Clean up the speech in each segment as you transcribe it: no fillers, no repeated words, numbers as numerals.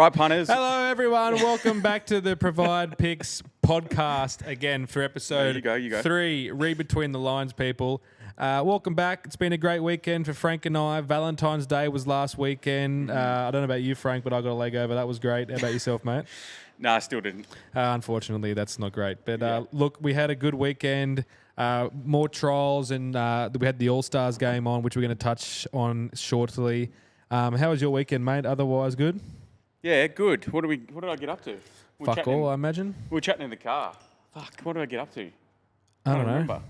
right, punters. Hello, everyone. Welcome back to the Provide Picks podcast again for episode you go. 3, Read Between the Lines, people. Welcome back. It's been a great weekend for Frank and I. Valentine's Day was last weekend. I don't know about you, Frank, but I got a leg over. That was great. How about yourself, mate? No, I still didn't. Unfortunately, that's not great. But look, we had a good weekend. More trials, and we had the All-Stars game on, which we're going to touch on shortly. How was your weekend, mate? Otherwise, good? Yeah, good. What did I get up to? Fuck all, I imagine. We were chatting in the car. Fuck, what did I get up to? I don't know. Remember.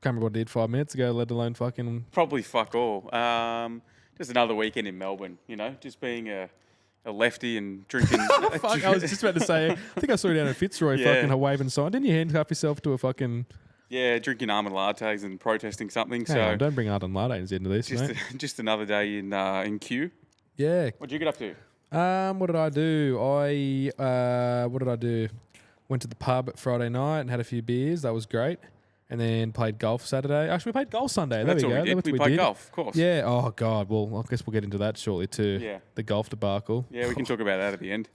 Can't remember what I did 5 minutes ago, let alone fucking... Probably fuck all. Just another weekend in Melbourne, you know, just being a lefty and drinking... Fuck, I was just about to say, I think I saw you down at Fitzroy fucking waving sign. Didn't you handcuff yourself to a fucking... Yeah, drinking almond lattes and protesting something. Hang on, don't bring almond lattes into this, mate. Just another day in Q. Yeah. What'd you get up to? What did I do? What did I do? Went to the pub Friday night and had a few beers. That was great. And then played golf Saturday. Actually, we played golf Sunday. That's there we go. We played golf, of course. Yeah. Oh, God. Well, I guess we'll get into that shortly too. Yeah. The golf debacle. Yeah, we can talk about that at the end.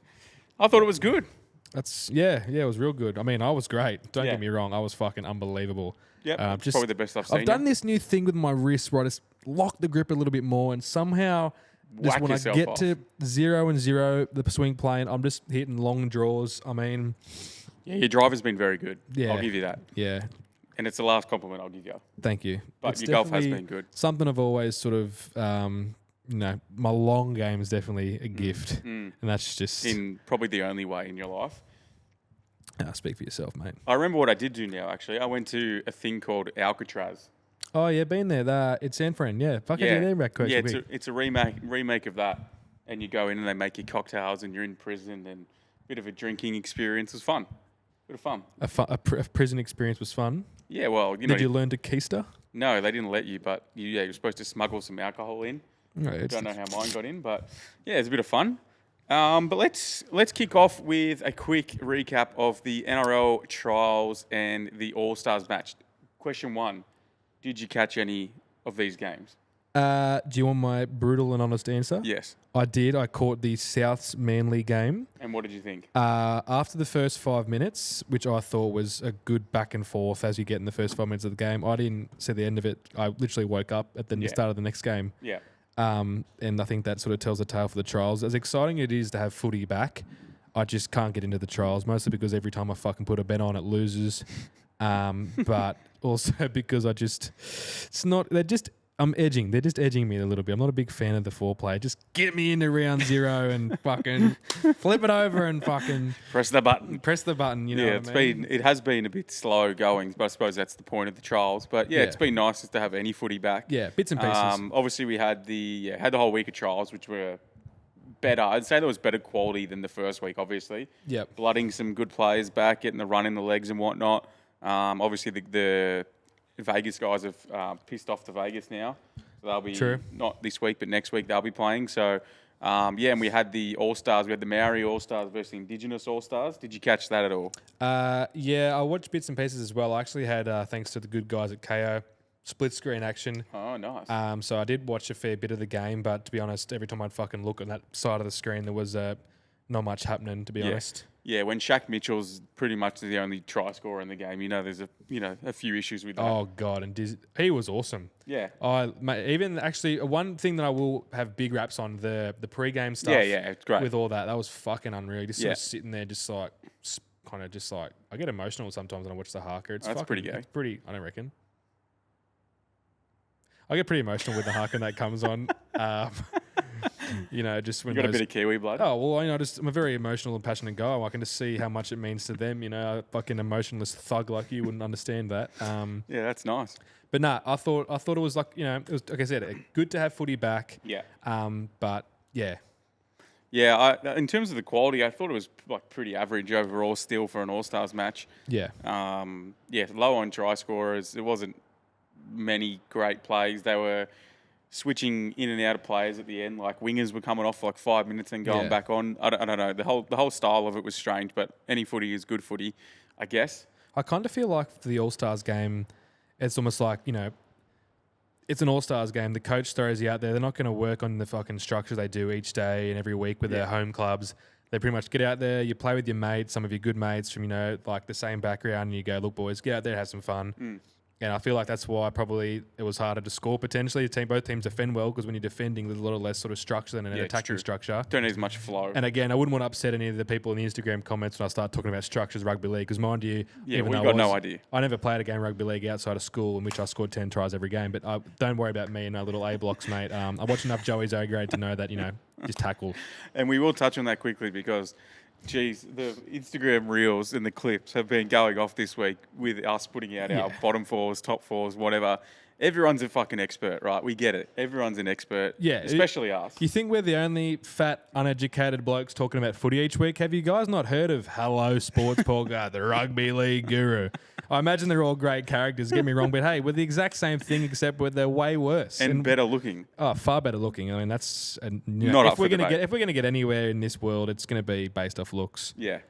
I thought it was good. It was real good. I mean, I was great. Don't get me wrong. I was fucking unbelievable. Yeah, probably the best I've seen. I've done this new thing with my wrist where I just lock the grip a little bit more, and somehow just when I get to 0-0, the swing plane, I'm just hitting long draws. I mean... Yeah, your driver's been very good. Yeah. I'll give you that. Yeah. And it's the last compliment I'll give you. Thank you. But It's your golf has been good. Something I've always sort of, my long game is definitely a gift. And that's just... In probably the only way in your life. Speak for yourself, mate. I remember what I did do now, actually. I went to a thing called Alcatraz. Oh, yeah, been there. It's San Fran, yeah. Fuck it, yeah, it's a remake of that. And you go in and they make you cocktails and you're in prison and a bit of a drinking experience. It was fun. Bit of fun. A prison experience was fun? Yeah, well, Did you learn to keister? No, they didn't let you, but you were supposed to smuggle some alcohol in. Right, I don't know how mine got in, but yeah, it's a bit of fun. But let's kick off with a quick recap of the NRL trials and the All-Stars match. Question 1, did you catch any of these games? Do you want my brutal and honest answer? Yes. I did. I caught the Souths Manly game. And what did you think? After the first 5 minutes, which I thought was a good back and forth as you get in the first 5 minutes of the game, I didn't see the end of it. I literally woke up at the start of the next game. Yeah. And I think that sort of tells the tale for the trials. As exciting it is to have footy back, I just can't get into the trials, mostly because every time I fucking put a bet on, it loses. But also because I'm edging. They're just edging me a little bit. I'm not a big fan of the foreplay. Just get me into round 0 and fucking flip it over and fucking press the button. You know what I mean? It has been a bit slow going, but I suppose that's the point of the trials. But yeah, it's been nice just to have any footy back. Yeah, bits and pieces. Obviously, we had the whole week of trials, which were better. I'd say there was better quality than the first week. Obviously, blooding some good players back, getting the run in the legs and whatnot. Obviously, the Vegas guys have pissed off to Vegas now. So they'll be, not this week, but next week they'll be playing. So, and we had the All-Stars. We had the Maori All-Stars versus Indigenous All-Stars. Did you catch that at all? Yeah, I watched bits and pieces as well. I actually had, thanks to the good guys at KO, split screen action. Oh, nice. So I did watch a fair bit of the game, but to be honest, every time I'd fucking look on that side of the screen, there was not much happening, to be honest. Yeah, when Shaq Mitchell's pretty much the only try scorer in the game, there's a few issues with that. Oh God, and he was awesome. Yeah. Even actually one thing that I will have big raps on the pre-game stuff. Yeah, it's great. With all that was fucking unreal. Just sort of sitting there, just like kind of just like I get emotional sometimes when I watch the haka. That's pretty gay. It's pretty. I don't reckon. I get pretty emotional with the haka that comes on. Just when you got a bit of Kiwi blood. Oh well, I'm a very emotional and passionate guy. I can just see how much it means to them. A fucking emotionless thug like you wouldn't understand that. Yeah, that's nice. But nah, I thought it was like it was like I said, good to have footy back. Yeah. But yeah. Yeah, in terms of the quality, I thought it was like pretty average overall still for an All-Stars match. Yeah. Low on try scorers. There wasn't many great plays. They were switching in and out of players at the end. Like wingers were coming off for like 5 minutes and going back on. I don't know. The whole style of it was strange, but any footy is good footy, I guess. I kind of feel like for the All-Stars game, it's almost like, it's an all-stars game. The coach throws you out there. They're not going to work on the fucking structures they do each day and every week with their home clubs. They pretty much get out there, you play with your mates, some of your good mates from, like the same background, and you go, look, boys, get out there, have some fun. And I feel like that's why probably it was harder to score potentially. Both teams defend well because when you're defending, there's a lot of less sort of structure than an attacking structure. Don't need as much flow. And again, I wouldn't want to upset any of the people in the Instagram comments when I start talking about structures rugby league because mind you, we've got no idea. I never played a game rugby league outside of school in which I scored 10 tries every game. But don't worry about me and our little A blocks, mate. I watch enough Joey's O grade to know that, just tackle. And we will touch on that quickly because geez, the Instagram reels and the clips have been going off this week with us putting out our bottom fours, top fours, whatever. Everyone's a fucking expert, right? We get it. Everyone's an expert. Yeah. Especially us. You think we're the only fat, uneducated blokes talking about footy each week? Have you guys not heard of Hello Sports Podcast, the rugby league guru? I imagine they're all great characters, get me wrong, but hey, we're the exact same thing except they're way worse. And better looking. Oh, far better looking. I mean, that's... Not if we're going to get anywhere in this world, it's going to be based off looks. Yeah.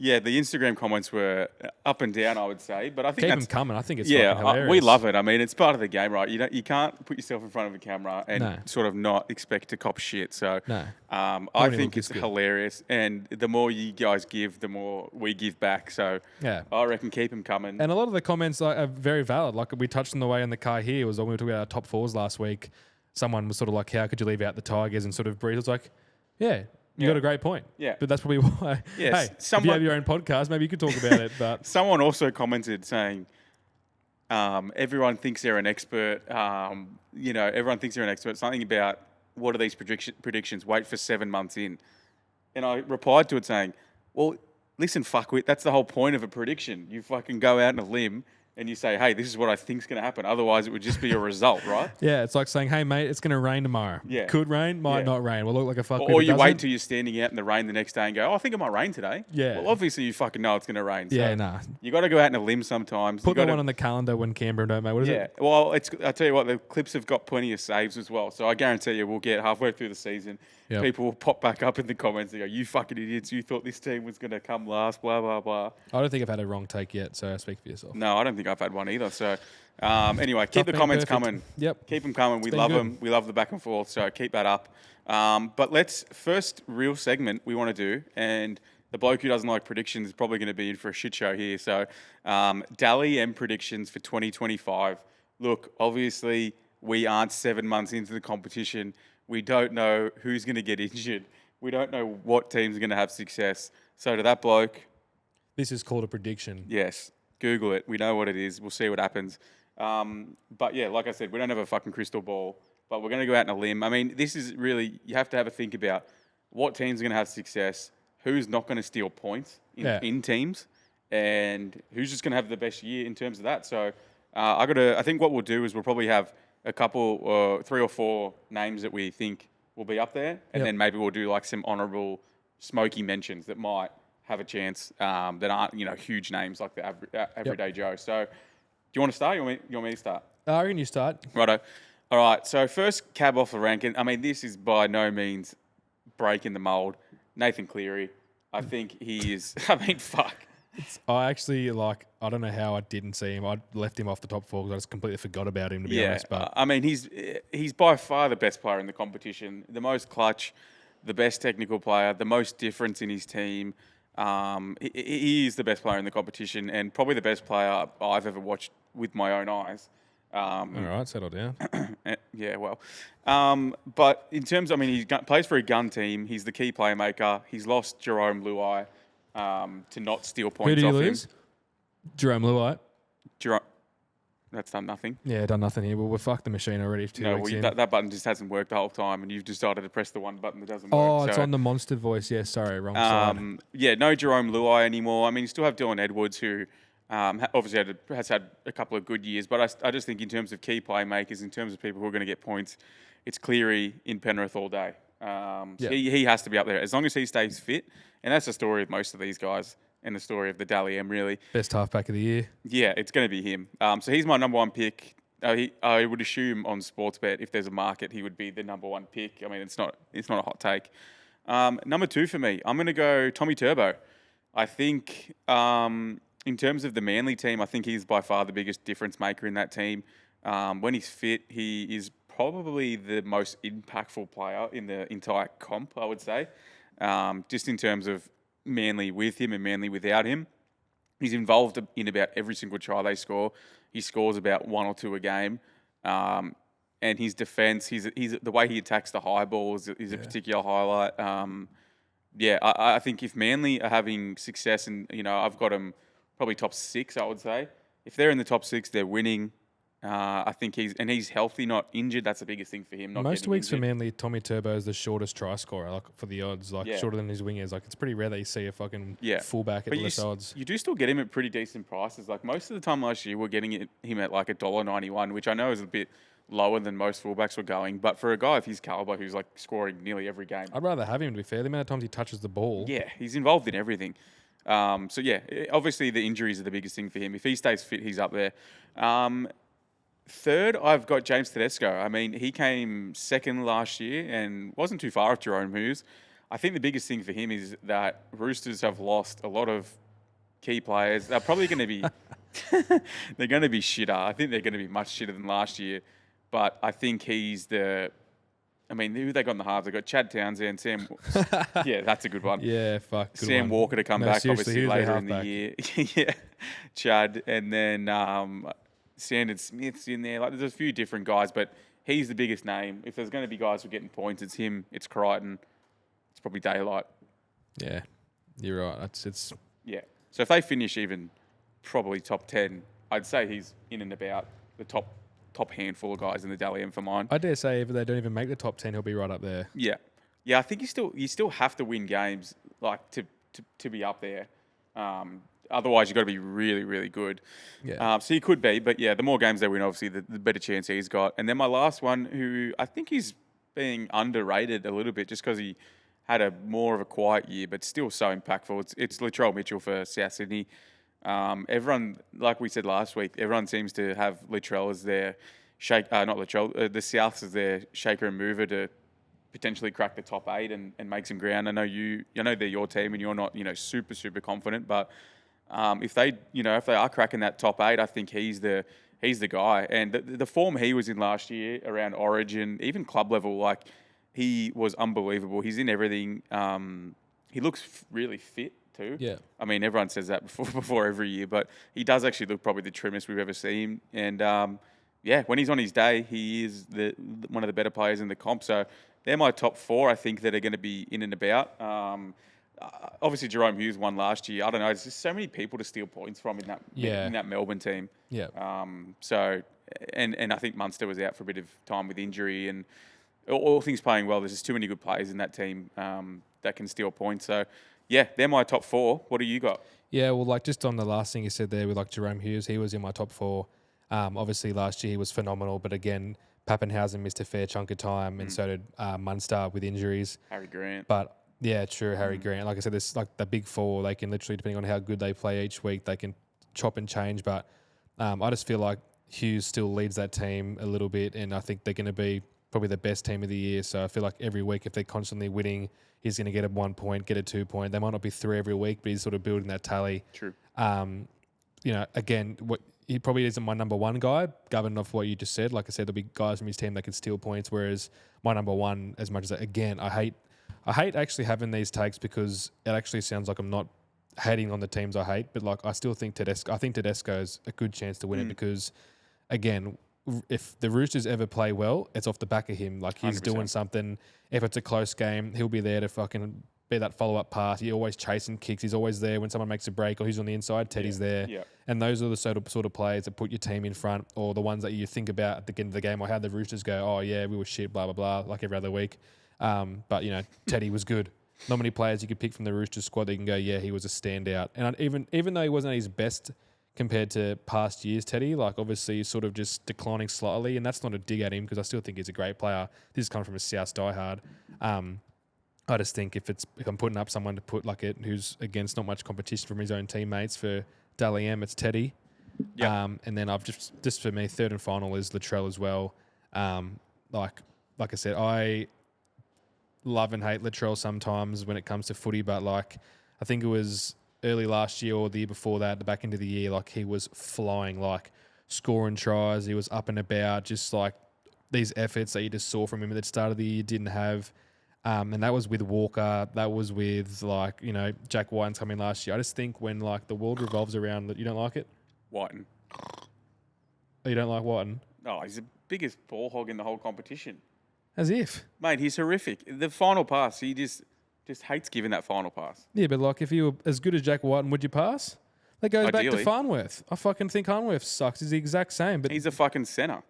Yeah, the Instagram comments were up and down, I would say, but I think keep them coming. I think it's fucking hilarious. We love it. I mean, it's part of the game, right? You can't put yourself in front of a camera and sort of not expect to cop shit. So I think it's hilarious, and the more you guys give, the more we give back. So I reckon keep them coming. And a lot of the comments are very valid. Like we touched on the way in the car here was when we were talking about our top fours last week. Someone was sort of like, "How could you leave out the Tigers?" and sort of breathe. It's like, You got a great point. Yeah. But that's probably why. Yes. Hey, if you have your own podcast, maybe you could talk about it. But someone also commented saying, everyone thinks they're an expert. Everyone thinks they're an expert. Something about what are these predictions? Wait for 7 months in. And I replied to it saying, well, listen, fuckwit, that's the whole point of a prediction. You fucking go out on a limb and you say, hey, this is what I think's going to happen. Otherwise, it would just be a result, right? Yeah, it's like saying, hey, mate, it's going to rain tomorrow. Yeah. Could rain, might not rain. We'll look like a fuckwit. Or you wait till you're standing out in the rain the next day and go, oh, I think it might rain today. Yeah. Well, obviously, you fucking know it's going to rain. Yeah, nah. You got to go out on a limb sometimes. Put one on the calendar when Canberra don't, mate. What is it? Yeah, well, I tell you what, the clips have got plenty of saves as well. So I guarantee you we'll get halfway through the season. Yep. People will pop back up in the comments and go, you fucking idiots, you thought this team was going to come last, blah, blah, blah. I don't think I've had a wrong take yet, so speak for yourself. No, I don't think I've had one either. So anyway, keep the comments coming. Yep. Keep them coming. We love them. We love the back and forth, so keep that up. But first real segment we want to do, and the bloke who doesn't like predictions is probably going to be in for a shit show here. So Dally M Predictions for 2025. Look, obviously, we aren't 7 months into the competition. We don't know who's going to get injured. We don't know what teams are going to have success. So to that bloke... This is called a prediction. Yes. Google it. We know what it is. We'll see what happens. But yeah, like I said, we don't have a fucking crystal ball. But we're going to go out on a limb. I mean, this is really... You have to have a think about what teams are going to have success, who's not going to steal points in teams, and who's just going to have the best year in terms of that. So I think what we'll do is we'll probably have a couple, 3 or 4 names that we think will be up there, and then maybe we'll do like some honourable smoky mentions that might have a chance that aren't huge names like the everyday Joe. So, do you want to start? You want me to start? I reckon you start. Righto. All right. So first cab off the rank, and I mean this is by no means breaking the mould. Nathan Cleary, I think he is. I mean, fuck. I actually I don't know how I didn't see him. I left him off the top 4 because I just completely forgot about him, to be honest. But I mean, he's by far the best player in the competition, the most clutch, the best technical player, the most difference in his team. He is the best player in the competition and probably the best player I've ever watched with my own eyes. All right, settle down. Yeah, well. But in terms, he plays for a gun team. He's the key playmaker. He's lost Jerome Luai. To not steal points off him. Who did he lose? Jerome Luai. That's done nothing. Yeah, done nothing here. Well, we've fucked the machine already for 2 weeks in. That button just hasn't worked the whole time, and you've decided to press the one button that doesn't work. Oh, it's on the monster voice. Yeah, sorry, wrong side. Yeah, no Jerome Luai anymore. I mean, you still have Dylan Edwards, who obviously has had a couple of good years, but I just think in terms of key playmakers, in terms of people who are going to get points, it's Cleary in Penrith all day. So he has to be up there as long as he stays fit. And that's the story of most of these guys and the story of the Dally M, really. Best halfback of the year. Yeah, it's going to be him. So he's my number 1 pick. I would assume on Sportsbet, if there's a market, he would be the number 1 pick. I mean, it's not a hot take. Number 2 for me, I'm going to go Tommy Turbo. I think in terms of the Manly team, I think he's by far the biggest difference maker in that team. When he's fit, he is probably the most impactful player in the entire comp, I would say. Just in terms of Manly with him and Manly without him. He's involved in about every single try they score. He scores about 1 or 2 a game. And his defence, he's the way he attacks the high balls is a particular highlight. I think if Manly are having success, and I've got them probably top 6, I would say. If they're in the top 6, they're winning. I think he's healthy, not injured. That's the biggest thing for him. Most weeks for Manly, Tommy Turbo is the shortest try scorer, like for the odds, shorter than his wingers. Like it's pretty rare that you see a fucking fullback at less odds. You do still get him at pretty decent prices. Like most of the time last year, we're getting him at like $1.91, which I know is a bit lower than most fullbacks were going. But for a guy of his caliber who's like scoring nearly every game, I'd rather have him, to be fair. The amount of times he touches the ball. Yeah, he's involved in everything. Obviously the injuries are the biggest thing for him. If he stays fit, he's up there. Third, I've got James Tedesco. I mean, he came second last year and wasn't too far off Jerome Hughes. I think the biggest thing for him is that Roosters have lost a lot of key players. They're probably going to be they're going to be shitter. I think they're going to be much shitter than last year. But I think he's who they got in the halves? They got Chad Townsend, Sam. Yeah, that's a good one. Yeah, fuck. Good Sam one. Walker to come back, obviously, later in the year. Yeah, Chad. And then Sandon Smith's in there. Like, there's a few different guys, but he's the biggest name. If there's going to be guys who are getting points, it's him. It's Crichton. It's probably Daylight. Yeah, you're right. It's yeah. So if they finish even probably top 10, I'd say he's in and about the top handful of guys in the Dally M for mine. I dare say if they don't even make the top 10, he'll be right up there. Yeah. I think you still have to win games like to be up there. Otherwise, you've got to be really, really good. Yeah. So you could be, but the more games they win, obviously, the better chance he's got. And then my last one, who I think is being underrated a little bit just because he had a more of a quiet year, but still so impactful. It's Latrell Mitchell for South Sydney. Everyone, like we said last week, everyone seems to have Latrell as their the Souths as their shaker and mover to potentially crack the top 8 and make some ground. I know they're your team and you're not, super, super confident, but if they are cracking that top 8, I think he's the guy. And the form he was in last year around Origin, even club level, like he was unbelievable. He's in everything. He looks really fit too. Yeah. I mean, everyone says that before every year, but he does actually look probably the trimmest we've ever seen. And when he's on his day, he is one of the better players in the comp. So they're my top 4, I think, that are going to be in and about. Obviously, Jerome Hughes won last year. I don't know. There's just so many people to steal points from in that Melbourne team. Yeah. And I think Munster was out for a bit of time with injury, and all things playing well. There's just too many good players in that team that can steal points. So, they're my top 4. What do you got? Yeah, well, like just on the last thing you said there with like Jerome Hughes, he was in my top 4. Obviously, last year he was phenomenal, but again, Pappenhausen missed a fair chunk of time, and so did Munster with injuries. Harry Grant. But yeah, true, Harry Grant. Like I said, this like the big 4. They can literally, depending on how good they play each week, they can chop and change. But I just feel like Hughes still leads that team a little bit, and I think they're going to be probably the best team of the year. So I feel like every week, if they're constantly winning, he's going to get a 1 point, get a 2 point. They might not be 3 every week, but he's sort of building that tally. True. Again, he probably isn't my number 1 guy, governed off what you just said. Like I said, there'll be guys from his team that can steal points, whereas my number 1, as much as again, I hate actually having these takes because it actually sounds like I'm not hating on the teams I hate, but like I still think Tedesco's a good chance to win it because, again, if the Roosters ever play well, it's off the back of him. Like he's 100%. Doing something. If it's a close game, he'll be there to fucking be that follow-up pass. He's always chasing kicks. He's always there when someone makes a break or he's on the inside. Teddy's there. Yeah. And those are the sort of players that put your team in front, or the ones that you think about at the end of the game, or how the Roosters go, oh yeah, we were shit, blah, blah, blah, like every other week. But, Teddy was good. Not many players you could pick from the Roosters squad that you can go, yeah, he was a standout. And even though he wasn't at his best compared to past years, Teddy, like obviously he's sort of just declining slightly, and that's not a dig at him because I still think he's a great player. This is coming from a South diehard. I just think if I'm putting up someone to put like it who's against not much competition from his own teammates for Dally M, it's Teddy. Yep. And then I've just for me, third and final is Latrell as well. Like I said, I love and hate Latrell sometimes when it comes to footy, but like I think it was early last year or the year before that, the back end of the year, like he was flying. Like scoring tries. He was up and about, just like these efforts that you just saw from him at the start of the year didn't have. And that was with Walker. That was with, like, you know, Jack Whiten's coming last year. I just think when, like, the world revolves around that, you don't like it? Whiten. Oh, you don't like Whiten? Oh, he's the biggest ball hog in the whole competition. As if. Mate, he's horrific. The final pass, he just hates giving that final pass. Yeah, but, like, if you were as good as Jack Whiten, would you pass? That goes back to Farnworth. I fucking think Farnworth sucks. He's the exact same. But he's a fucking centre.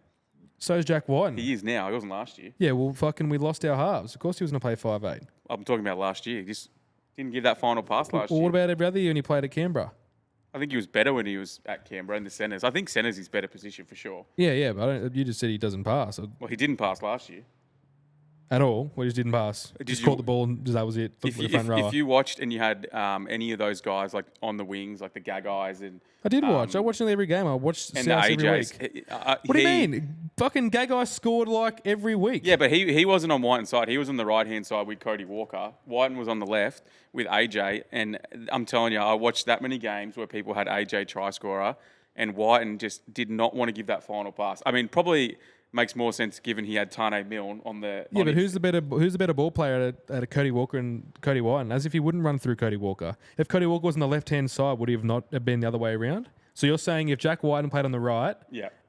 So is Jack Whiten. He is now. He wasn't last year. Yeah, well, fucking we lost our halves. Of course he was going to play 5'8". I'm talking about last year. He just didn't give that final pass last year. What about every other year when he played at Canberra? I think he was better when he was at Canberra in the centres. I think centres his better position for sure. Yeah, but you just said he doesn't pass. Well, he didn't pass last year. At all? Well, he just didn't pass. Just caught the ball and that was it. If you watched and you had any of those guys like on the wings, like the Gaggais and... I did watch. I watched nearly every game. I watched South every week. What do you mean? Fucking Gagai scored like every week. Yeah, but he wasn't on Whiten's side. He was on the right-hand side with Cody Walker. Whiten was on the left with AJ. And I'm telling you, I watched that many games where people had AJ try scorer and Whiten just did not want to give that final pass. I mean, probably... makes more sense given he had Tane Milne on the... Yeah, but who's the better ball player at a Cody Walker and Cody Whiten? As if he wouldn't run through Cody Walker. If Cody Walker was on the left-hand side, would he have not have been the other way around? So you're saying if Jack Whiten played on the right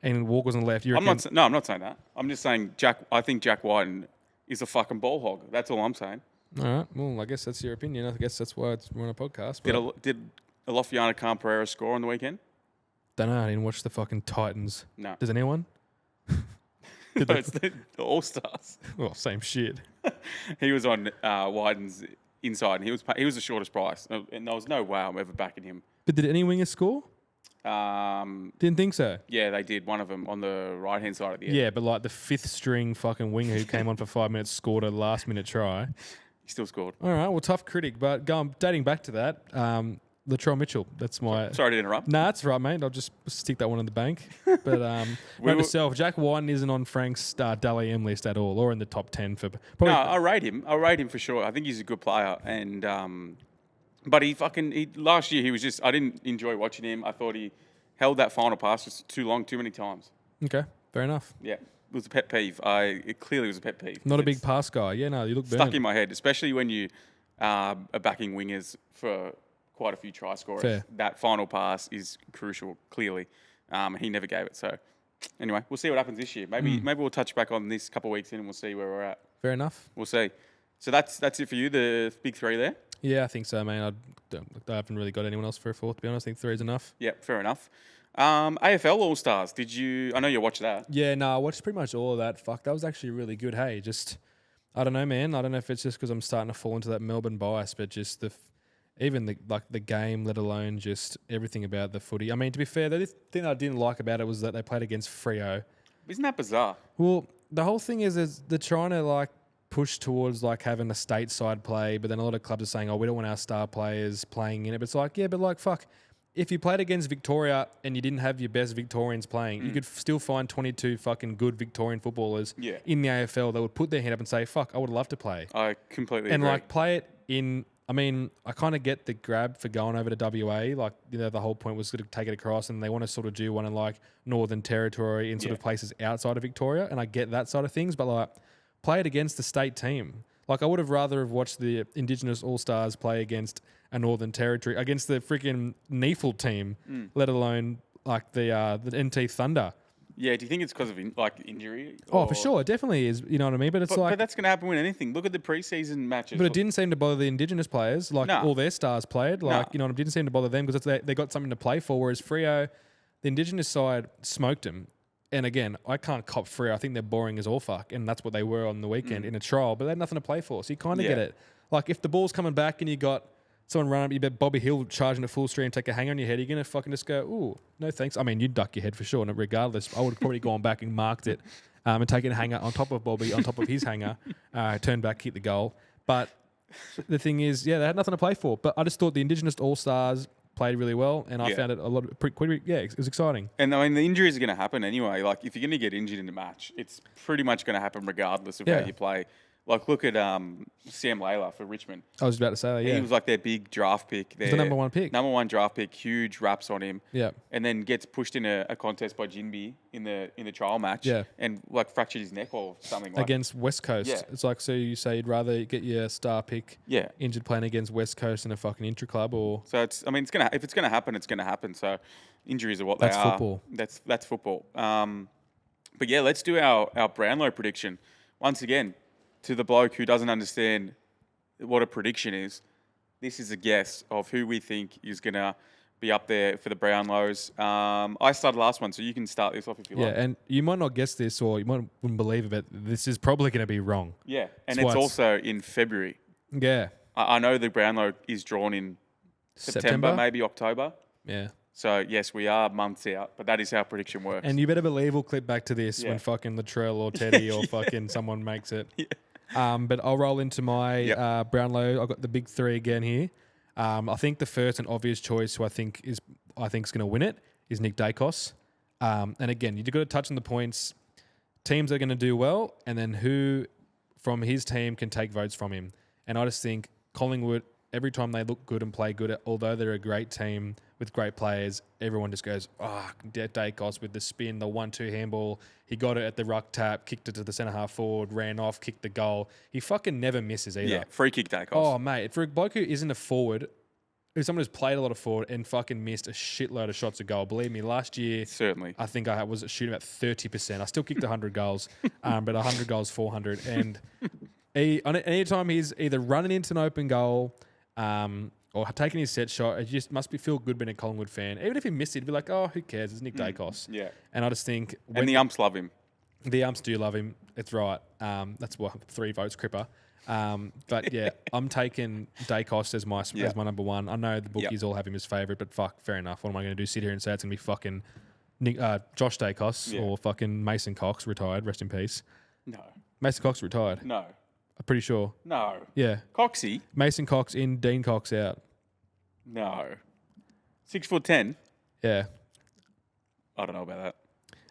and Walker was on the left, I'm not saying that. I'm just saying I think Jack Whiten is a fucking ball hog. That's all I'm saying. All right. Well, I guess that's your opinion. I guess that's why we're on a podcast. Did Alofiana Khan-Pereira score on the weekend? Don't know. I didn't watch the fucking Titans. No. Does anyone? No, it's the All-Stars. Well, same shit. He was on Whiten's inside, and he was the shortest price, and there was no way I'm ever backing him. But did any wingers score? Didn't think so. Yeah, they did. One of them on the right-hand side of the end. Yeah, but like the fifth string fucking winger who came on for 5 minutes scored a last-minute try. He still scored. All right, well, tough critic. But dating back to that, Latrell Mitchell. That's my... Sorry to interrupt. Nah, that's right, mate. I'll just stick that one in the bank. But note to self, Jack Whiten isn't on Frank's Dally M list at all, or in the top 10 for... No, I rate him. I rate him for sure. I think he's a good player. And but last year he was just... I didn't enjoy watching him. I thought he held that final pass just too long, too many times. Okay, fair enough. Yeah, it was a pet peeve. It clearly was a pet peeve. Not a big pass guy. Yeah, no, you look stuck in my head, especially when you are backing wingers for... quite a few try scorers. Fair. That final pass is crucial, clearly. He never gave it. So, anyway, we'll see what happens this year. Maybe we'll touch back on this couple of weeks in and we'll see where we're at. Fair enough. We'll see. So that's it for you, the big three there? Yeah, I think so, man. I haven't really got anyone else for a fourth, to be honest. I think 3 is enough. Yeah, fair enough. AFL All-Stars, I know you watched that. Yeah, no, I watched pretty much all of that. Fuck, that was actually really good. Hey, just, I don't know, man. I don't know if it's just because I'm starting to fall into that Melbourne bias, but just even the game, let alone just everything about the footy. I mean, to be fair, the thing I didn't like about it was that they played against Freo. Isn't that bizarre? Well, the whole thing is they're trying to like push towards like having a stateside play, but then a lot of clubs are saying, oh, we don't want our star players playing in it. But it's like, yeah, but like, fuck. If you played against Victoria and you didn't have your best Victorians playing, you could still find 22 fucking good Victorian footballers in the AFL that would put their hand up and say, fuck, I would love to play. I completely agree. And like play it in... I mean, I kind of get the grab for going over to WA. Like, you know, the whole point was to take it across, and they want to sort of do one in like Northern Territory in sort of places outside of Victoria. And I get that side of things, but like, play it against the state team. Like, I would have rather have watched the Indigenous All-Stars play against a Northern Territory, against the freaking NEFL team, let alone like the NT Thunder. Yeah, do you think it's because of injury? Oh, for sure, it definitely is. You know what I mean? But but that's going to happen with anything. Look at the preseason matches. But it didn't seem to bother the Indigenous players. Like all their stars played. Like you know, it didn't seem to bother them because they got something to play for. Whereas Freo, the Indigenous side smoked them. And again, I can't cop Freo. I think they're boring as all fuck, and that's what they were on the weekend in a trial. But they had nothing to play for, so you kind of get it. Like if the ball's coming back and you got someone run up, you bet Bobby Hill charging at full stream, take a hang on your head, you're going to fucking just go, ooh, no thanks. I mean, you'd duck your head for sure, and regardless, I would have probably gone back and marked it and taken a hanger on top of Bobby, on top of his hanger, turn back, kick the goal. But the thing is, they had nothing to play for. But I just thought the Indigenous All-Stars played really well, and I found it a lot of it was exciting. And I mean, the injuries are going to happen anyway. Like, if you're going to get injured in a match, it's pretty much going to happen regardless of how you play. Like, look at Sam Layla for Richmond. I was about to say that, yeah. He was like their big draft pick. He's the number one pick. Number one draft pick, huge raps on him. Yeah. And then gets pushed in a contest by Jinby in the trial match. Yeah. And like fractured his neck or something. Like. Against West Coast. Yeah. It's like, so you say you'd rather get your star pick injured playing against West Coast in a fucking intra-club or... So if it's gonna happen, it's gonna happen. So injuries are what they are. That's football. That's football. But yeah, let's do our Brownlow prediction. Once again, to the bloke who doesn't understand what a prediction is, this is a guess of who we think is going to be up there for the Brownlows. I started last one, so you can start this off if you like. Yeah, and you might not guess this or you wouldn't believe it, but this is probably going to be wrong. Yeah, and it's also in February. Yeah. I know the Brownlow is drawn in September, maybe October. Yeah. So, yes, we are months out, but that is how prediction works. And you better believe we'll clip back to this when fucking Latrell or Teddy or fucking someone makes it. Yeah. But I'll roll into my Brownlow. I've got the big three again here. I think the first and obvious choice who I think is going to win it is Nick Dacos. And again, you've got to touch on the points. Teams are going to do well, and then who from his team can take votes from him. And I just think Collingwood, every time they look good and play good, although they're a great team with great players, everyone just goes, Dacos with the spin, the 1-2 handball. He got it at the ruck tap, kicked it to the centre half forward, ran off, kicked the goal. He fucking never misses either. Yeah, free kick Dacos. Oh, mate, for a bloke who isn't a forward, who's someone who's played a lot of forward and fucking missed a shitload of shots a goal. Believe me, last year, certainly, I think I was shooting about 30%. I still kicked 100 goals, but 100 goals, 400. And anytime he's either running into an open goal, or taking his set shot, it just must feel good being a Collingwood fan. Even if he missed it, he'd be like, oh, who cares? It's Nick Dacos. Yeah. And I just think... And the umps love him. The umps do love him. It's right. That's 3 votes, Cripper. But yeah, I'm taking Dacos as my number one. I know the bookies all have him as favourite, but fuck, fair enough. What am I going to do? Sit here and say it's going to be fucking Josh Dacos or fucking Mason Cox, retired, rest in peace. No. Mason Cox retired? No. I'm pretty sure. No. Yeah. Coxie? Mason Cox in, Dean Cox out. No. 6'10"? Yeah. I don't know about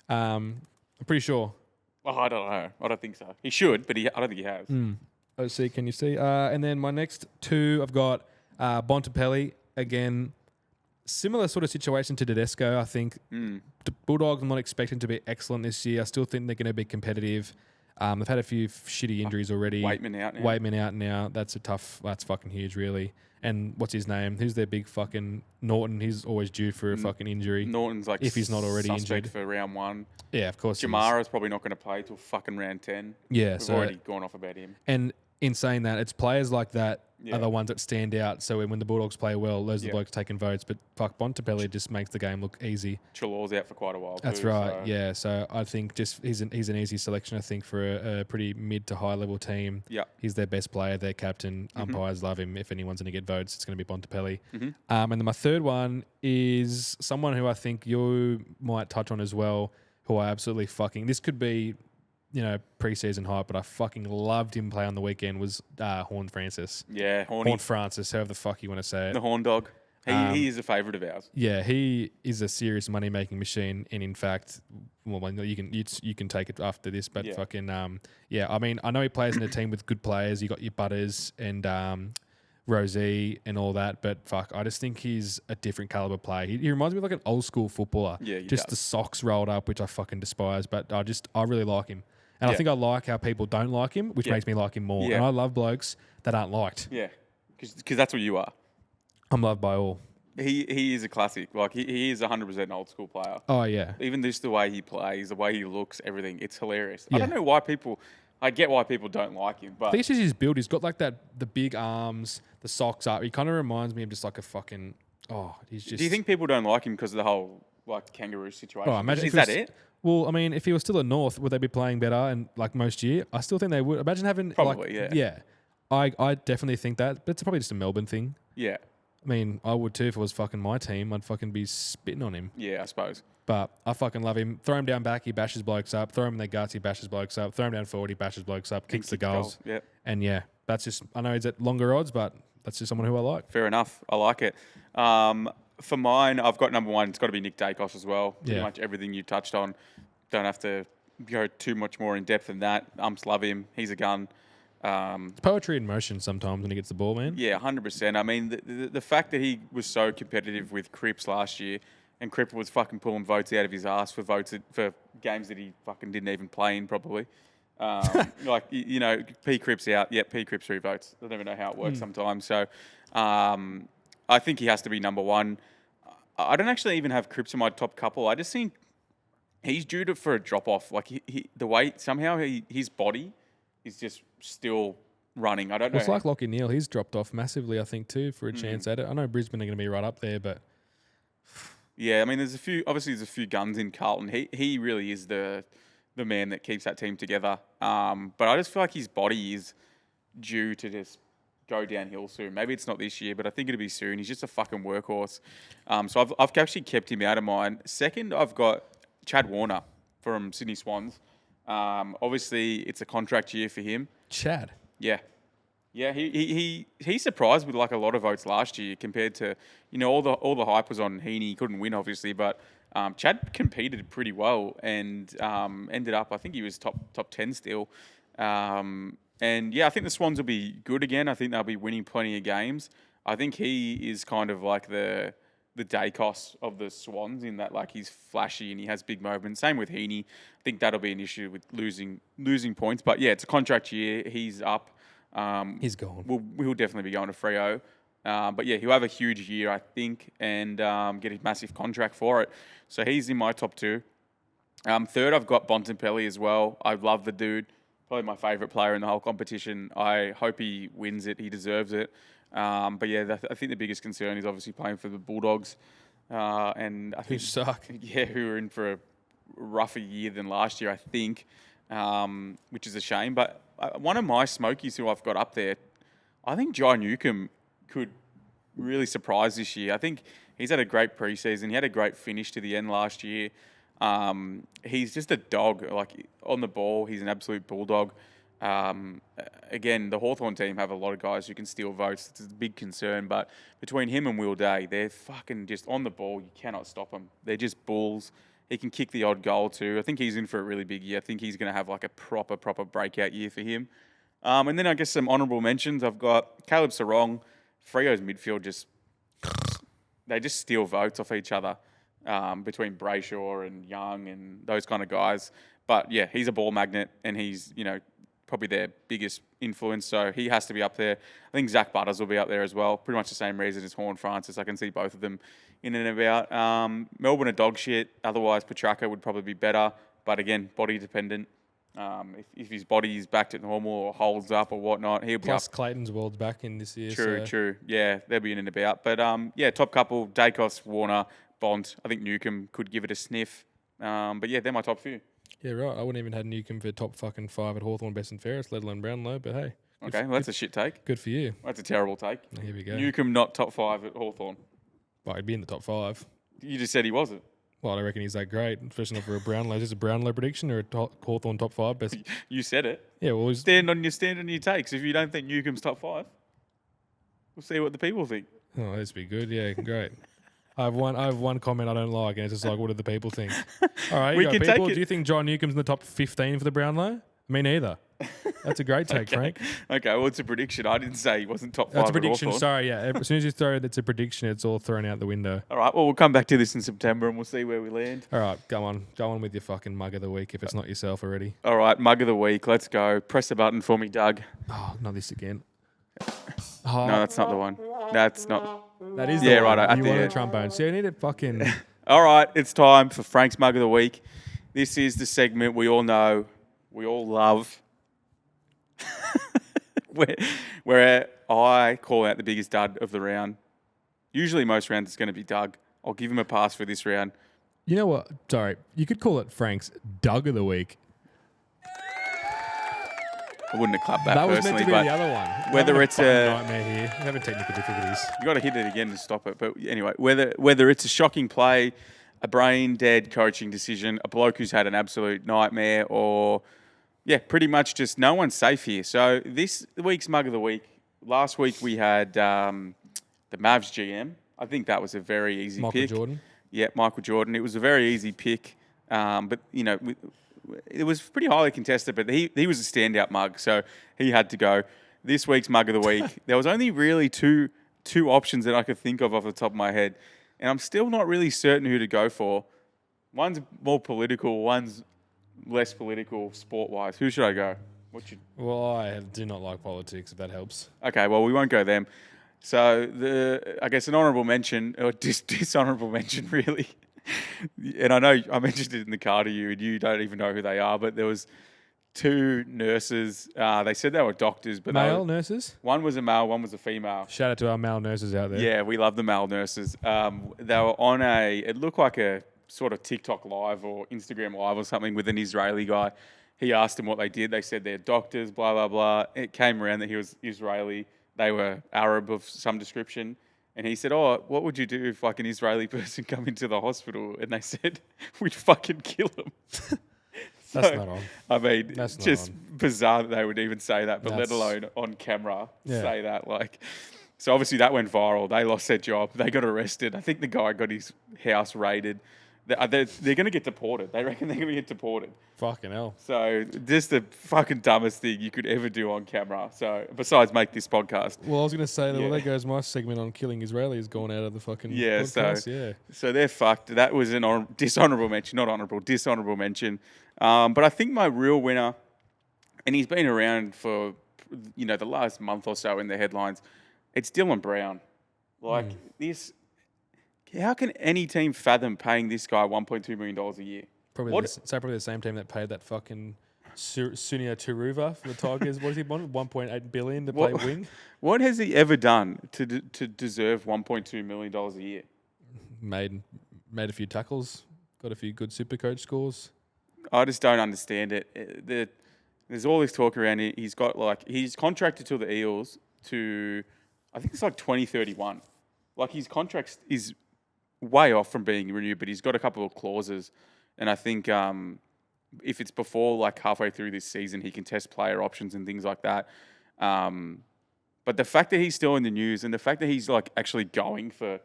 that. I'm pretty sure. Well, I don't know. I don't think so. He should, but I don't think he has. Let's see. Can you see? And then my next two, I've got Bontempelli. Again, similar sort of situation to Tedesco. I think the Bulldogs, I'm not expecting to be excellent this year. I still think they're going to be competitive. They've had a few shitty injuries already. Waitman out now. That's fucking huge, really. And what's his name? Who's their big fucking Norton? He's always due for a fucking injury. Norton's like if he's not already injured for round 1. Yeah, of course. Jamara's probably not going to play till fucking round 10. Yeah, we've already gone off about him. And in saying that, it's players like that are the ones that stand out. So when the Bulldogs play well, those are the blokes taking votes. But fuck, Bontempelli just makes the game look easy. Chalor's out for quite a while. That's right. So. Yeah. So I think just he's an easy selection. I think for a pretty mid to high level team. Yeah. He's their best player, their captain. Umpires love him. If anyone's going to get votes, it's going to be Bontempelli. And then my third one is someone who I think you might touch on as well. Who I absolutely fucking. This could be, preseason hype, but I fucking loved him play on the weekend was Horn Francis. Yeah, Horn Francis, however the fuck you want to say it. The Horn Dog. He is a favourite of ours. Yeah, he is a serious money making machine, and in fact, well, you can take it after this, but fucking I mean, I know he plays in a team with good players. You got your Butters and Rosie and all that, but fuck, I just think he's a different caliber player. He reminds me of like an old school footballer. Yeah, just the socks rolled up, which I fucking despise, but I really like him. And I think I like how people don't like him, which makes me like him more. Yeah. And I love blokes that aren't liked. Yeah, because that's what you are. I'm loved by all. He is a classic. Like, he is 100% an old school player. Oh, yeah. Even just the way he plays, the way he looks, everything. It's hilarious. Yeah. I don't know why I get why people don't like him, but... I think it's just his build. He's got like the big arms, the socks up. He kind of reminds me of just like a fucking... he's just... Do you think people don't like him because of the whole, kangaroo situation? Oh, imagine is that it? Well, I mean, if he was still at North, would they be playing better? And like most year, I still think they would. Imagine having... Probably, yeah. Yeah. I definitely think that, but it's probably just a Melbourne thing. Yeah. I mean, I would too if it was fucking my team. I'd fucking be spitting on him. Yeah, I suppose. But I fucking love him. Throw him down back, he bashes blokes up. Throw him in their guts, he bashes blokes up. Throw him down forward, he bashes blokes up. Kicks the goals. Yeah. And yeah, that's just... I know he's at longer odds, but that's just someone who I like. Fair enough. I like it. For mine, I've got number 1. It's got to be Nick Dacos as well. Pretty much everything you touched on. Don't have to go too much more in depth than that. Umps love him. He's a gun. It's poetry in motion sometimes when he gets the ball, man. Yeah, 100%. I mean, the fact that he was so competitive with Cripps last year, and Cripps was fucking pulling votes out of his ass for for games that he fucking didn't even play in, probably. P Cripps out. Yeah, P Cripps 3 votes. I don't even know how it works sometimes. So I think he has to be number one. I don't actually even have Cripps in my top couple. I just think he's due for a drop off. Like the way somehow his body is just still running. I don't know. It's like Lachie Neale. He's dropped off massively, I think, too, for a chance at it. I know Brisbane are going to be right up there, but yeah, I mean, there's a few guns in Carlton. He really is the man that keeps that team together. But I just feel like his body is due to just go downhill soon. Maybe it's not this year, but I think it'll be soon. He's just a fucking workhorse. So I've actually kept him out of mine. Second, I've got Chad Warner from Sydney Swans. Obviously, it's a contract year for him. Chad? Yeah. Yeah, he surprised with like a lot of votes last year compared to, all the hype was on Heaney. He couldn't win, obviously, but Chad competed pretty well and ended up, I think he was top 10 still. And yeah, I think the Swans will be good again. I think they'll be winning plenty of games. I think he is kind of like the Dacos of the Swans in that like he's flashy and he has big moments. Same with Heaney. I think that'll be an issue with losing points. But yeah, it's a contract year. He's up. He's gone. We'll definitely be going to Freo. But yeah, he'll have a huge year, I think, and get a massive contract for it. So he's in my top 2. Third, I've got Bontempelli as well. I love the dude. Probably my favourite player in the whole competition. I hope he wins it. He deserves it. But yeah, I think the biggest concern is obviously playing for the Bulldogs. And I think who suck. Yeah, who are in for a rougher year than last year, I think, which is a shame. But one of my Smokies who I've got up there, I think John Newcomb could really surprise this year. I think he's had a great preseason. He had a great finish to the end last year. He's just a dog. Like on the ball, he's an absolute bulldog. Again, the Hawthorn team have a lot of guys who can steal votes. It's a big concern, but between him and Will Day, they're fucking just on the ball. You cannot stop them. They're just bulls. He can kick the odd goal too. I think he's in for a really big year. I think he's going to have like a proper breakout year for him. And then I guess some honourable mentions. I've got Caleb Sarong. Freo's midfield they just steal votes off each other between Brayshaw and Young and those kind of guys. But yeah, he's a ball magnet and he's, probably their biggest influence. So he has to be up there. I think Zach Butters will be up there as well. Pretty much the same reason as Horn Francis. I can see both of them in and about. Melbourne are dog shit. Otherwise, Petrarca would probably be better. But again, body dependent. If his body is back to normal or holds up or whatnot, he'll be up. Plus Clayton's world's back in this year. True. Yeah, they'll be in and about. But yeah, top couple, Dacos, Warner, Bont. I think Newcomb could give it a sniff. But yeah, they're my top few. Yeah, right. I wouldn't even have Newcomb for top fucking 5 at Hawthorn, best and fairest, let alone Brownlow. But hey. Okay, well, that's a shit take. Good for you. That's a terrible take. Here we go. Newcomb not top 5 at Hawthorn. Well, he'd be in the top 5. You just said he wasn't. Well, I reckon he's that great, especially not for a Brownlow. Is this a Brownlow prediction or a Hawthorn top 5 best? You said it. Yeah, well, stand on your takes. If you don't think Newcomb's top 5, we'll see what the people think. Oh, this would be good. Yeah, great. I have one comment I don't like, and it's just like, what do the people think? All right, you go, people. Do you think John Newcomb's in the top 15 for the Brownlow? Me neither. That's a great take, okay. Frank. Okay, well, it's a prediction. I didn't say he wasn't top 5. That's a prediction. Sorry, yeah. As soon as you throw it, it's a prediction. It's all thrown out the window. All right, well, we'll come back to this in September and we'll see where we land. All right, go on with your fucking mug of the week if it's not yourself already. All right, mug of the week. Let's go. Press the button for me, Doug. Oh, not this again. No, that's not the one. That's not. That is the one. Right. You want a trombone. So you need it fucking... All right, it's time for Frank's mug of the week. This is the segment we all know, we all love, where I call out the biggest dud of the round. Usually most rounds it's going to be Doug. I'll give him a pass for this round. You know what? Sorry. You could call it Frank's Doug of the week. I wouldn't have clapped that personally. Was meant to be the other one. Whether it's a nightmare here, we're having technical difficulties. You got to hit it again to stop it. But anyway, whether it's a shocking play, a brain dead coaching decision, a bloke who's had an absolute nightmare, or pretty much just no one's safe here. So this week's mug of the week. Last week we had the Mavs GM. I think that was a very easy pick. Michael Jordan. Yeah, Michael Jordan. It was a very easy pick. But it was pretty highly contested, but he was a standout mug, so he had to go. This week's mug of the week, there was only really two options that I could think of off the top of my head, and I'm still not really certain who to go for. One's more political, one's less political, sport-wise. Who should I go? Well, I do not like politics, if that helps. Okay, well, we won't go them. So, I guess an honourable mention, or dishonourable mention, really. And I know I mentioned it in the car to you, and you don't even know who they are, but there was 2 nurses. They said they were doctors. But male nurses? One was a male, one was a female. Shout out to our male nurses out there. Yeah, we love the male nurses. They were on it looked like a sort of TikTok live or Instagram live or something with an Israeli guy. He asked them what they did. They said they're doctors, blah, blah, blah. It came around that he was Israeli. They were Arab of some description. And he said, oh, what would you do if like an Israeli person come into the hospital? And they said, we'd fucking kill him. That's not on. I mean, it's just bizarre that they would even say that, but let alone on camera say that. Like, so obviously that went viral. They lost their job. They got arrested. I think the guy got his house raided. They're going to get deported. They reckon they're going to get deported. Fucking hell. So just the fucking dumbest thing you could ever do on camera. So besides make this podcast. Well, I was going to say that, well, there goes my segment on killing Israelis gone out of the fucking podcast. So they're fucked. That was an dishonourable mention, not honourable, dishonourable mention. But I think my real winner, and he's been around for, the last month or so in the headlines, it's Dylan Brown. Like this... How can any team fathom paying this guy $1.2 million a year? Probably the same team that paid that fucking Sunia Turuva for the Tigers. What has he won? $1.8 billion to play wing. What has he ever done to deserve $1.2 million a year? Made a few tackles, got a few good Supercoach scores. I just don't understand it. There's all this talk around it. He's contracted to the Eels to, I think it's like 2031. Like his contract is way off from being renewed, but he's got a couple of clauses. And I think if it's before like halfway through this season, he can test player options and things like that. But the fact that he's still in the news and the fact that he's like actually going for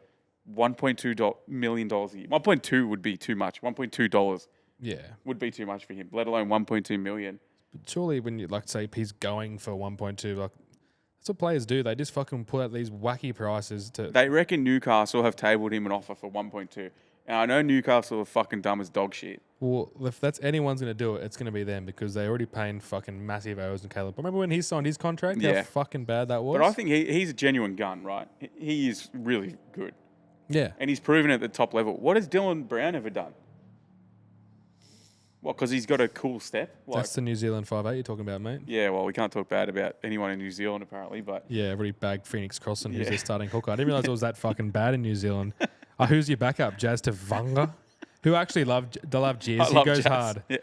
$1.2 million a year, 1.2 would be too much. $1.2 would be too much for him, let alone 1.2 million. But surely when you say he's going for 1.2, like that's what players do. They just fucking pull out these wacky prices to. They reckon Newcastle have tabled him an offer for 1.2. And I know Newcastle are fucking dumb as dog shit. Well, if that's anyone's going to do it, it's going to be them because they're already paying fucking massive hours and Caleb. Remember when he signed his contract? How fucking bad that was. But I think he's a genuine gun, right? He is really good. Yeah. And he's proven it at the top level. What has Dylan Brown ever done? What, because he's got a cool step? That's the New Zealand 5'8" you're talking about, mate. Yeah, well, we can't talk bad about anyone in New Zealand, apparently, but... Yeah, everybody bagged Phoenix Crossan, who's their starting hooker. I didn't realise it was that fucking bad in New Zealand. Who's your backup? Jazz Tavanga? Who actually love Jazz. He goes Jazz. Hard. Yeah.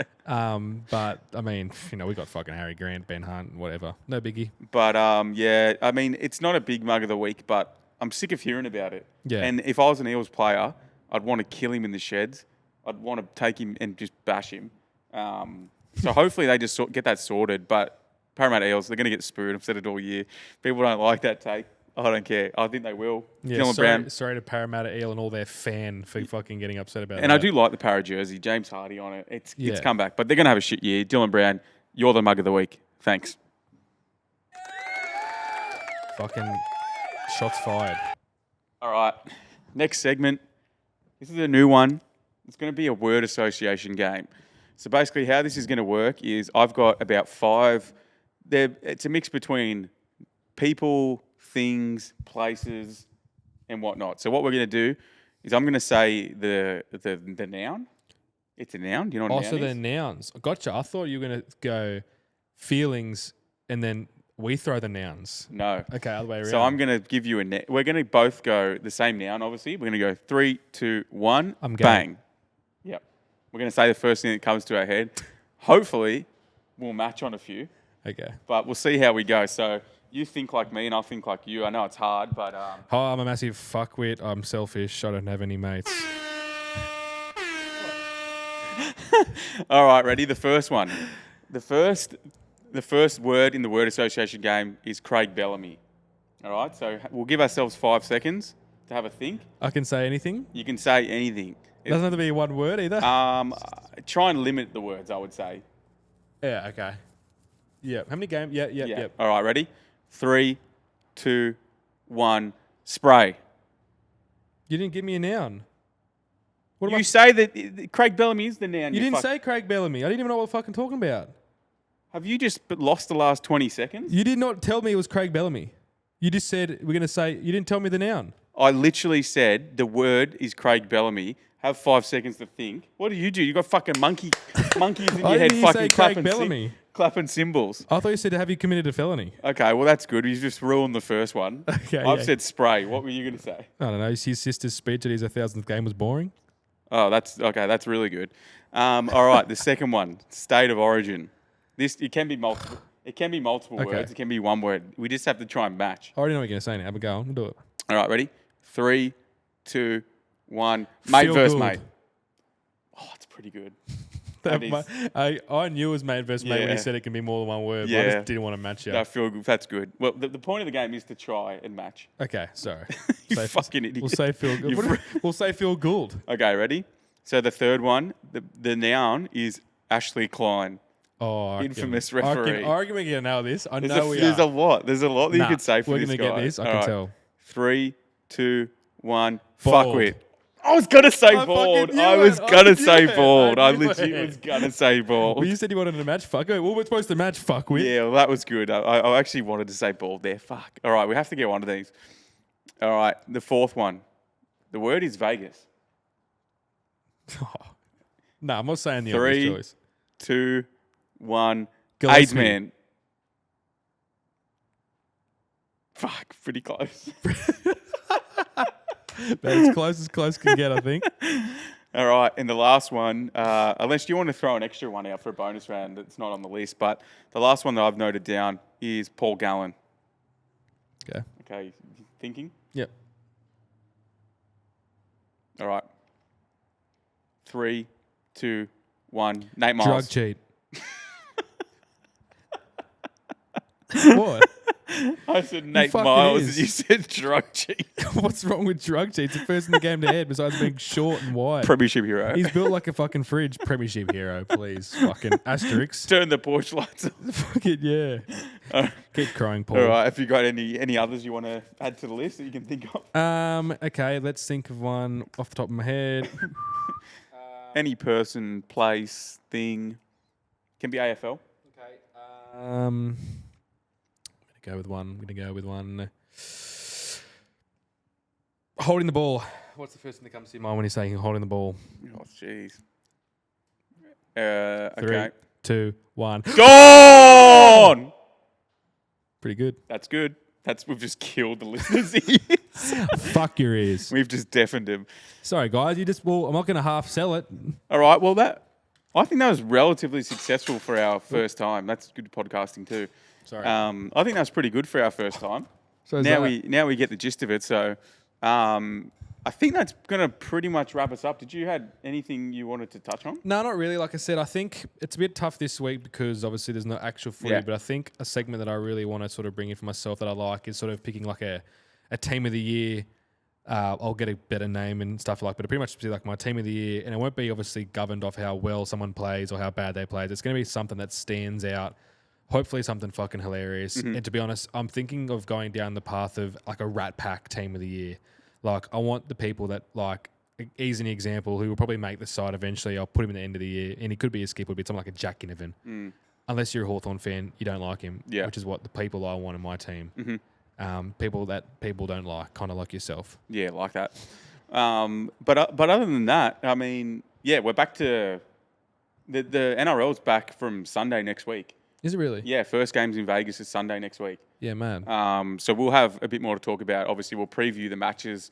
But, I mean, we got fucking Harry Grant, Ben Hunt, whatever. No biggie. But, I mean, it's not a big mug of the week, but I'm sick of hearing about it. Yeah. And if I was an Eels player, I'd want to kill him in the sheds. I'd want to take him and just bash him. So hopefully they just get that sorted. But Parramatta Eels, they're going to get screwed. I've said it all year. People don't like that take. I don't care. I think they will. Yeah, sorry to Parramatta Eel and all their fan for fucking getting upset about it. And I do like the Para jersey. James Hardy on it. It's come back. But they're going to have a shit year. Dylan Brown, you're the mug of the week. Thanks. Fucking shots fired. All right. Next segment. This is a new one. It's going to be a word association game. So basically how this is going to work is I've got about 5. It's a mix between people, things, places, and whatnot. So what we're going to do is I'm going to say the noun. It's a noun. Do you know what a noun is? Also, they're nouns. Gotcha. I thought you were going to go feelings and then we throw the nouns. No. Okay, other way around. So I'm going to give you we're going to both go the same noun, obviously. We're going to go 3, 2, 1, I'm bang. going. Yep. We're going to say the first thing that comes to our head. Hopefully, we'll match on a few. Okay. But we'll see how we go. So you think like me and I'll think like you. I know it's hard, but... I'm a massive fuckwit. I'm selfish. I don't have any mates. All right, ready? The first one. The first word in the word association game is Craig Bellamy. All right, so we'll give ourselves 5 seconds to have a think. I can say anything? You can say anything. Doesn't have to be one word either. Try and limit the words, I would say. Yeah, okay. Yeah. How many games? Yeah. All right, ready? 3, 2, 1. Spray. You didn't give me a noun. What You say that Craig Bellamy is the noun. You didn't say Craig Bellamy. I didn't even know what we're fucking talking about. Have you just lost the last 20 seconds? You did not tell me it was Craig Bellamy. You just said we're going to say... You didn't tell me the noun. I literally said the word is Craig Bellamy. Have 5 seconds to think. What do? You got fucking monkeys in your head fucking clapping cymbals. I thought you said, have you committed a felony? Okay, well, that's good. You just ruined the first one. Okay, I've said spray. What were you going to say? I don't know. His sister's speech at his 1,000th game was boring. Oh, that's okay. That's really good. All right, the second one, state of origin. It can be multiple. It can be multiple words. It can be one word. We just have to try and match. I already know what you're going to say now, but go on. We'll do it. All right, ready? 3, 2, 1. Mate versus mate. Oh, it's pretty good. I knew it was mate versus mate when he said it can be more than one word, but I just didn't want to match you. I feel good. That's good. Well, the point of the game is to try and match. Okay, sorry. You fucking idiot. We'll say Phil Gould. We'll say Phil Gould. Okay, ready? So the third one, the noun is Ashley Klein. Oh, infamous referee. I reckon we're going to nail this. There's a lot that you could say for this guy. We're going to get this. I can tell. 3, 2, 1. Bald. Fuckwit. I was going to say bald. I was going to say bald. I literally was going to say bald. Well, you said you wanted to match fuck. Well, we're supposed to match fuckwit. Yeah, well, that was good. I actually wanted to say bald there. Fuck. All right, we have to get one of these. All right, the fourth one. The word is Vegas. No, I'm not saying the obvious choice. 3, 2, 1. Gillespie. AIDS man. Fuck, pretty close. That's as close can get, I think. All right, and the last one, unless you want to throw an extra one out for a bonus round that's not on the list, but the last one that I've noted down is Paul Gallen. Okay. Okay, thinking? Yep. All right. 3, 2, 1. Nate Miles. Drug cheat. What? I said Nate Miles and you said drug cheat. What's wrong with drug cheat? It's the first in the game to head besides being short and wide. Premiership hero. He's built like a fucking fridge. Premiership hero, please. Fucking asterisk. Turn the porch lights on. Fucking yeah. Keep crying, Paul. All right. Have you got any others you want to add to the list that you can think of? Okay, let's think of one off the top of my head. Any person, place, thing. Can be AFL. Okay. I'm gonna go with one. Holding the ball. What's the first thing that comes to your mind when you're saying holding the ball? Oh, jeez. 3, 2, 1. Gone! Pretty good. That's good. We've just killed the listeners' ears. Fuck your ears. We've just deafened them. Sorry, guys. I'm not going to half sell it. All right. Well, I think that was relatively successful for our first time. That's good podcasting too. Sorry. I think that was pretty good for our first time. So now we get the gist of it. So I think that's going to pretty much wrap us up. Did you had anything you wanted to touch on? No, not really. Like I said, I think it's a bit tough this week because obviously there's no actual footy, but I think a segment that I really want to sort of bring in for myself that I like is sort of picking like a team of the year. I'll get a better name and stuff but it'll pretty much be like my team of the year, and it won't be obviously governed off how well someone plays or how bad they play. It's going to be something that stands out. Hopefully something fucking hilarious. Mm-hmm. And to be honest, I'm thinking of going down the path of like a Rat Pack team of the year. Like I want the people that like, he's an example who will probably make the side eventually. I'll put him at the end of the year, and he could be a skipper, but someone like a Jack Ginnivan. Mm. Unless you're a Hawthorn fan, you don't like him, which is what the people I want in my team. Mm-hmm. People that people don't like, kind of like yourself. Yeah, like that. But other than that, I mean, we're back to the NRL's back from Sunday next week. Is it really? Yeah, first games in Vegas is Sunday next week. Yeah, man. So we'll have a bit more to talk about. Obviously, we'll preview the matches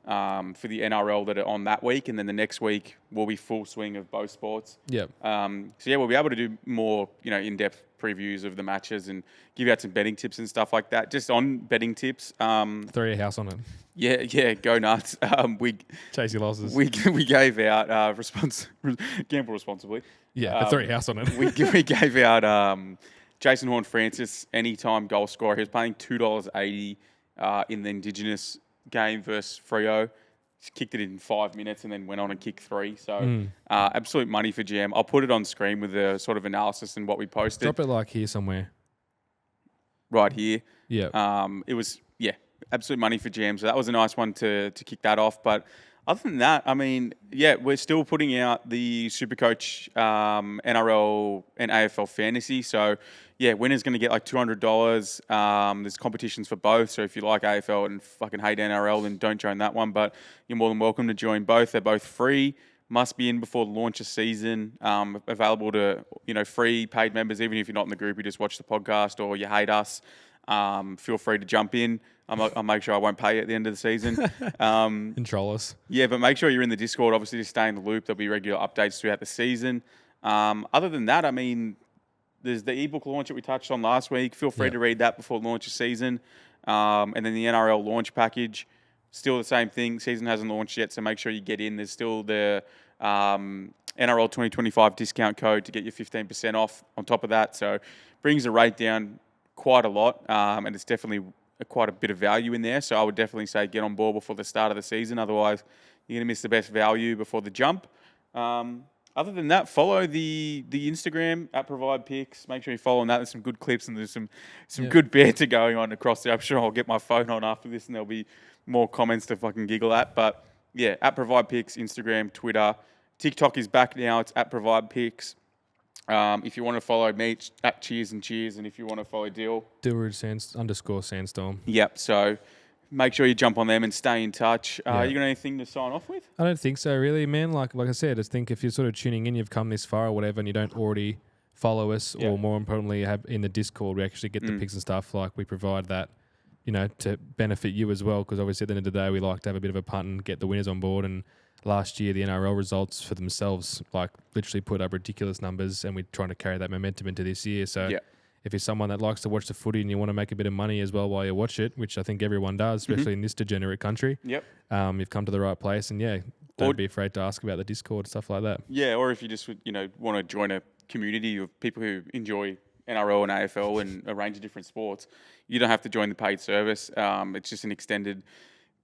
for the NRL that are on that week, and then the next week will be full swing of both sports. Yep. We'll be able to do more, in-depth previews of the matches and give out some betting tips and stuff like that. Just on betting tips. Throw your house on it. Yeah, go nuts. We chase your losses. We gave out gamble responsibly. Yeah, but throw your house on it. we gave out Jason Horne-Francis anytime goal scorer. He was paying $2.80 in the Indigenous game versus Freo. kicked it in 5 minutes and then went on and kicked 3. So absolute money for GM. I'll put it on screen with the sort of analysis and what we posted. Drop it like here somewhere. Right here. Yeah. It was, absolute money for GM. So that was a nice one to kick that off. But other than that, I mean, we're still putting out the Supercoach NRL and AFL fantasy. So, winner's going to get like $200. There's competitions for both. So if you like AFL and fucking hate NRL, then don't join that one. But you're more than welcome to join both. They're both free. Must be in before the launch of season. Available to, free paid members. Even if you're not in the group, you just watch the podcast or you hate us. Feel free to jump in. I'll make sure I won't pay you at the end of the season. Control us. Yeah, but make sure you're in the Discord, obviously, to stay in the loop. There'll be regular updates throughout the season. Other than that, I mean, there's the e-book launch that we touched on last week. Feel free to read that before launch of season. And then the NRL launch package, still the same thing. Season hasn't launched yet, so make sure you get in. There's still the NRL 2025 discount code to get you 15% off on top of that. So brings the rate down quite a lot, and it's definitely quite a bit of value in there. So I would definitely say get on board before the start of the season. Otherwise, you're going to miss the best value before the jump. Other than that, follow the Instagram at Provide Picks. Make sure you follow on that. There's some good clips and there's some good banter going on across there. I'm sure I'll get my phone on after this and there'll be more comments to fucking giggle at. But at Provide Picks, Instagram, Twitter. TikTok is back now. It's at Provide Picks. If you want to follow me, it's at Cheers and Cheers. And if you want to follow Dill, _Sandstorm. Yep. So make sure you jump on them and stay in touch. You got anything to sign off with? I don't think so, really, man. Like I said, I think if you're sort of tuning in, you've come this far or whatever, and you don't already follow us, or more importantly, have in the Discord, we actually get the picks and stuff. Like we provide that, to benefit you as well. Because obviously, at the end of the day, we like to have a bit of a punt and get the winners on board. And last year, the NRL results for themselves, like literally put up ridiculous numbers, and we're trying to carry that momentum into this year. So if you're someone that likes to watch the footy and you want to make a bit of money as well while you watch it, which I think everyone does, especially in this degenerate country, you've come to the right place. And don't be afraid to ask about the Discord, stuff like that. Yeah, or if you just want to join a community of people who enjoy NRL and AFL and a range of different sports, you don't have to join the paid service. It's just an extended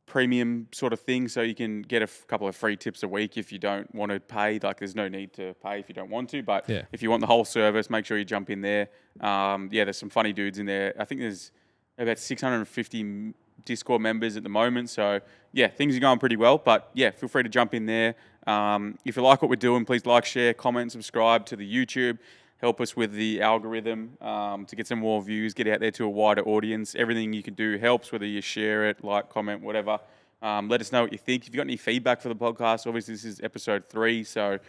premium sort of thing, so you can get a couple of free tips a week if you don't want to pay. Like, there's no need to pay if you don't want to, but if you want the whole service, make sure you jump in there. There's some funny dudes in there. I think there's about 650 Discord members at the moment, so things are going pretty well. But feel free to jump in there. If you like what we're doing, please like, share, comment, subscribe to the YouTube. Help us with the algorithm to get some more views, get out there to a wider audience. Everything you can do helps, whether you share it, like, comment, whatever. Let us know what you think. If you've got any feedback for the podcast, obviously this is episode 3, so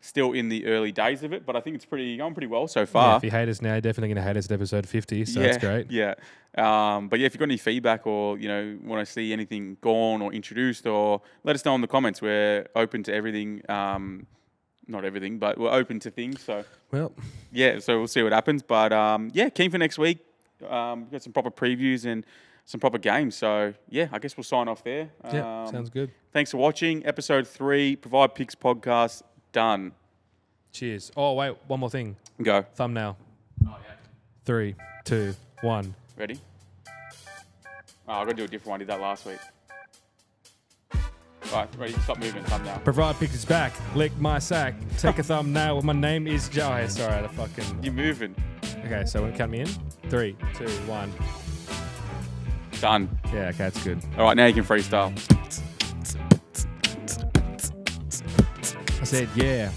still in the early days of it, but I think it's going pretty well so far. If you hate us now, you're definitely going to hate us at episode 50, so that's great. But if you've got any feedback or, want to see anything gone or introduced, or let us know in the comments. We're open to everything. Not everything, but we're open to things. So, so we'll see what happens. But, keen for next week. We've got some proper previews and some proper games. So, I guess we'll sign off there. Sounds good. Thanks for watching. Episode 3, Provide Picks podcast, done. Cheers. Oh, wait, one more thing. Go. Thumbnail. 3, 2, 1. Ready? Oh, I've got to do a different one. I did that last week. Right, ready? Stop moving. Thumbnail. Provide Picks is back. Lick my sack. Take a thumbnail. My name is Joe. Hey, sorry, the fucking. You're moving. Okay, so count me in. 3, 2, 1. Done. Yeah, okay, that's good. All right, now you can freestyle. I said,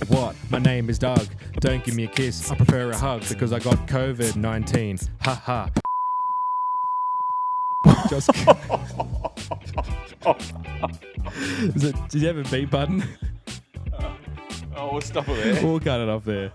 what? My name is Doug. Don't give me a kiss. I prefer a hug because I got COVID-19. Ha ha. Just. Did you have a beat button? We'll stop it there. We'll cut it off there.